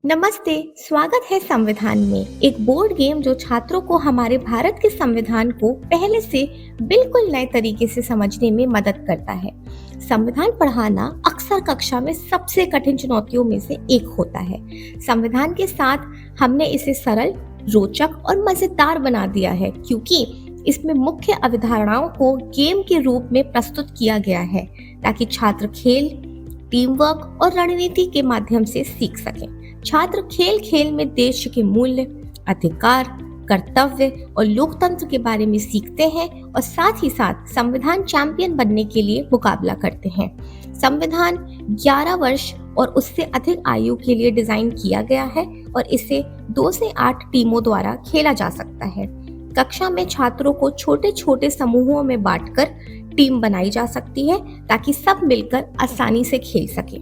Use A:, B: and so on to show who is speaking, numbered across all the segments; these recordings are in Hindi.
A: नमस्ते। स्वागत है संविधान में, एक बोर्ड गेम जो छात्रों को हमारे भारत के संविधान को पहले से बिल्कुल नए तरीके से समझने में मदद करता है। संविधान पढ़ाना अक्सर कक्षा में सबसे कठिन चुनौतियों में से एक होता है। संविधान के साथ हमने इसे सरल, रोचक और मजेदार बना दिया है, क्योंकि इसमें मुख्य अवधारणाओं को गेम के रूप में प्रस्तुत किया गया है, ताकि छात्र खेल, टीम वर्क और रणनीति के माध्यम से सीख सकें। छात्र खेल खेल में देश के मूल्य, अधिकार, कर्तव्य और लोकतंत्र के बारे में सीखते हैं और साथ ही साथ संविधान चैंपियन बनने के लिए मुकाबला करते हैं। संविधान 11 वर्ष और उससे अधिक आयु के लिए डिजाइन किया गया है और इसे 2 से 8 टीमों द्वारा खेला जा सकता है। कक्षा में छात्रों को छोटे छोटे समूहों में बांटकर टीम बनाई जा सकती है, ताकि सब मिलकर आसानी से खेल सकें।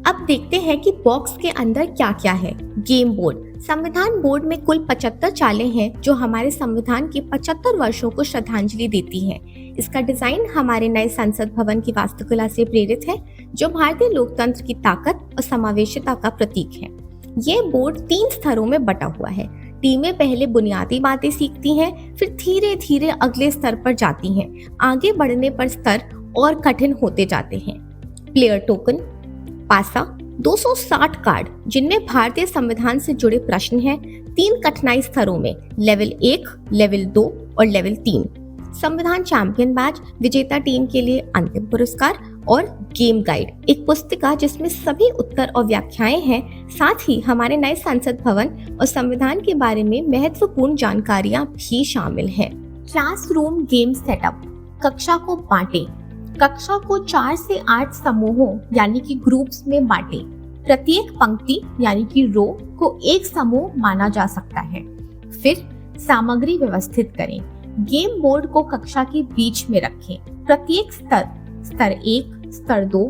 A: अब देखते हैं कि बॉक्स के अंदर क्या क्या है। Game board. संविधान बोर्ड में कुल 75 चालें हैं, जो हमारे संविधान के 75 वर्षों को श्रद्धांजलि देती हैं। इसका डिजाइन हमारे नए संसद भवन की वास्तुकला से प्रेरित है, जो भारतीय लोकतंत्र की ताकत और समावेशिता का प्रतीक है। ये बोर्ड 3 स्तरों में बटा हुआ है। टीमें पहले बुनियादी बातें सीखती हैं, फिर धीरे धीरे अगले स्तर पर जाती हैं। आगे बढ़ने पर स्तर और कठिन होते जाते हैं। प्लेयर टोकन, पासा, 260 कार्ड जिनमें भारतीय संविधान से जुड़े प्रश्न हैं, 3 कठिनाई स्तरों में, लेवल 1, लेवल 2 और लेवल 3। संविधान चैंपियन बैच, विजेता टीम के लिए अंतिम पुरस्कार और गेम गाइड, एक पुस्तिका जिसमें सभी उत्तर और व्याख्याएं हैं। साथ ही हमारे नए संसद भवन और संविधान के बारे में महत्वपूर्ण जानकारियां भी शामिल हैं। Classroom game setup. कक्षा को बांटें। कक्षा को 4 से 8 समूहों यानी कि ग्रुप्स में बांटें। प्रत्येक पंक्ति यानी कि रो को एक समूह माना जा सकता है। फिर सामग्री व्यवस्थित करें। गेम बोर्ड को कक्षा के बीच में रखें। प्रत्येक स्तर 1, स्तर 2,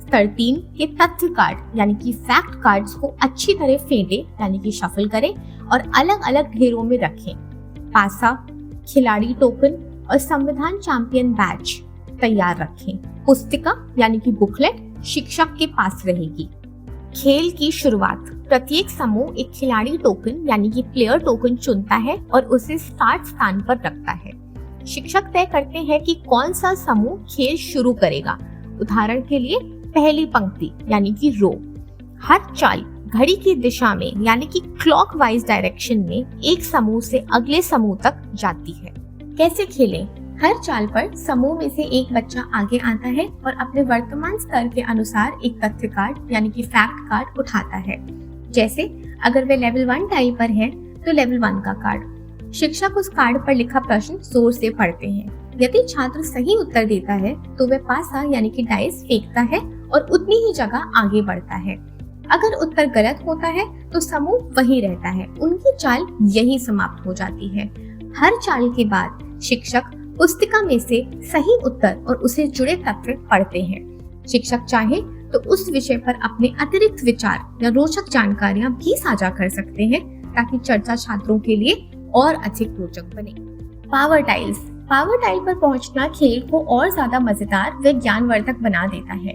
A: स्तर 3 के तथ्य कार्ड यानी कि फैक्ट कार्ड्स को अच्छी तरह फेंटें यानी कि शफल करें और अलग अलग ढेरों में रखें। पासा, खिलाड़ी टोकन और संविधान चैंपियन बैच तैयार रखें। पुस्तिका यानी कि बुकलेट शिक्षक के पास रहेगी। खेल की शुरुआत। प्रत्येक समूह एक खिलाड़ी टोकन यानी कि प्लेयर टोकन चुनता है और उसे स्टार्ट स्थान पर रखता है। शिक्षक तय करते हैं कि कौन सा समूह खेल शुरू करेगा। उदाहरण के लिए पहली पंक्ति यानी कि रो। हर चाल घड़ी की दिशा में यानी कि क्लॉकवाइज डायरेक्शन में एक समूह से अगले समूह तक जाती है। कैसे खेलें? हर चाल पर समूह में से एक बच्चा आगे आता है और अपने वर्तमान स्तर के अनुसार एक तथ्य कार्ड यानी कि फैक्ट कार्ड उठाता है। जैसे अगर वे लेवल 1 टाइप पर है तो लेवल 1 का कार्ड। शिक्षक उस कार्ड पर लिखा प्रश्न जोर से पढ़ते हैं। यदि छात्र सही उत्तर देता है तो वह पासा यानी कि डाइस फेंकता है और उतनी ही जगह आगे बढ़ता है। अगर उत्तर गलत होता है तो समूह वहीं रहता है, उनकी चाल यहीं समाप्त हो जाती है। हर चाल के बाद शिक्षक पुस्तिका में से सही उत्तर और उसे जुड़े तथ्य पढ़ते हैं। शिक्षक चाहे तो उस विषय पर अपने अतिरिक्त विचार या रोचक जानकारियां भी साझा कर सकते हैं, ताकि चर्चा छात्रों के लिए और अधिक रोचक बने। Power tiles. पावर टाइल पर पहुंचना खेल को और ज्यादा मजेदार व ज्ञानवर्धक बना देता है।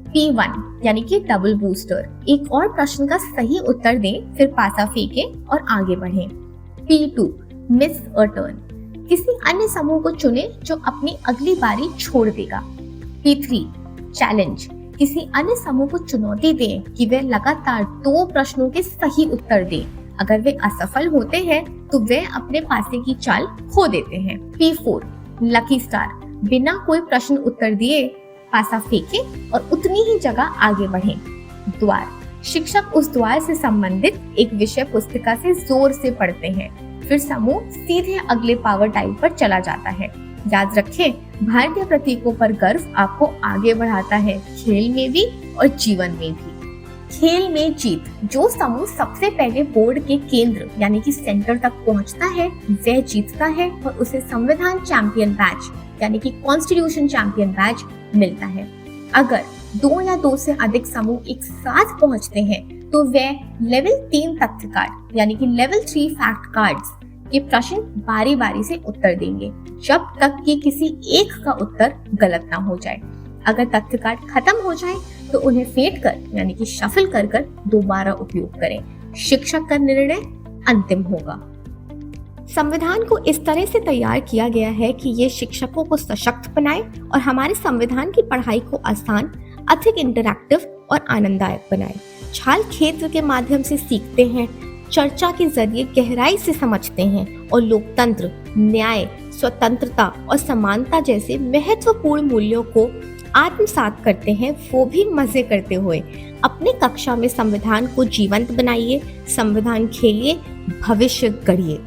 A: P1 यानी कि डबल बूस्टर, एक और प्रश्न का सही उत्तर दें, फिर पासा फेंकें और आगे बढ़ें। P2 मिस अ टर्न, किसी अन्य समूह को चुने जो अपनी अगली बारी छोड़ देगा। P3 चैलेंज, किसी अन्य समूह को चुनौती दें कि वे लगातार 2 प्रश्नों के सही उत्तर दें। अगर वे असफल होते हैं तो वे अपने पासे की चाल खो देते हैं। P4 लकी स्टार, बिना कोई प्रश्न उत्तर दिए पासा फेंकें और उतनी ही जगह आगे बढ़ें। द्वार, शिक्षक उस द्वार से संबंधित एक विषय पुस्तिका से जोर से पढ़ते हैं, फिर समूह सीधे अगले पावर टाइप पर चला जाता है। याद रखें, भारतीय प्रतीकों पर गर्व आपको आगे बढ़ाता है, खेल में भी और जीवन में भी। खेल में जीत, जो समूह सबसे पहले बोर्ड के केंद्र यानी कि सेंटर तक पहुंचता है वह जीतता है और उसे संविधान चैंपियन बैच यानी कि कॉन्स्टिट्यूशन चैंपियन बैच मिलता है। अगर 2 या 2 से अधिक समूह एक साथ पहुंचते हैं तो वे लेवल 3 तथ्य कार्ड यानी कि लेवल 3 फैक्ट कार्ड्स के प्रश्न बारी बारी से उत्तर देंगे, जब तक कि किसी एक का उत्तर गलत ना हो जाए। अगर तथ्य कार्ड खत्म हो जाए तो उन्हें फेंट कर यानी कि शफल कर दोबारा उपयोग करें। शिक्षक का निर्णय अंतिम होगा। संविधान को इस तरह से तैयार किया गया है कि ये शिक्षकों को सशक्त बनाए और हमारे संविधान की पढ़ाई को आसान, अधिक इंटरैक्टिव और आनंददायक बनाए। छात्र क्षेत्र के माध्यम से सीखते हैं, चर्चा के जरिए गहराई से समझते हैं और लोकतंत्र, न्याय, स्वतंत्रता और समानता जैसे महत्वपूर्ण मूल्यों को आत्मसात करते हैं, वो भी मजे करते हुए। अपने कक्षा में संविधान को जीवंत बनाइए, संविधान खेलिए, भविष्य गढ़िए।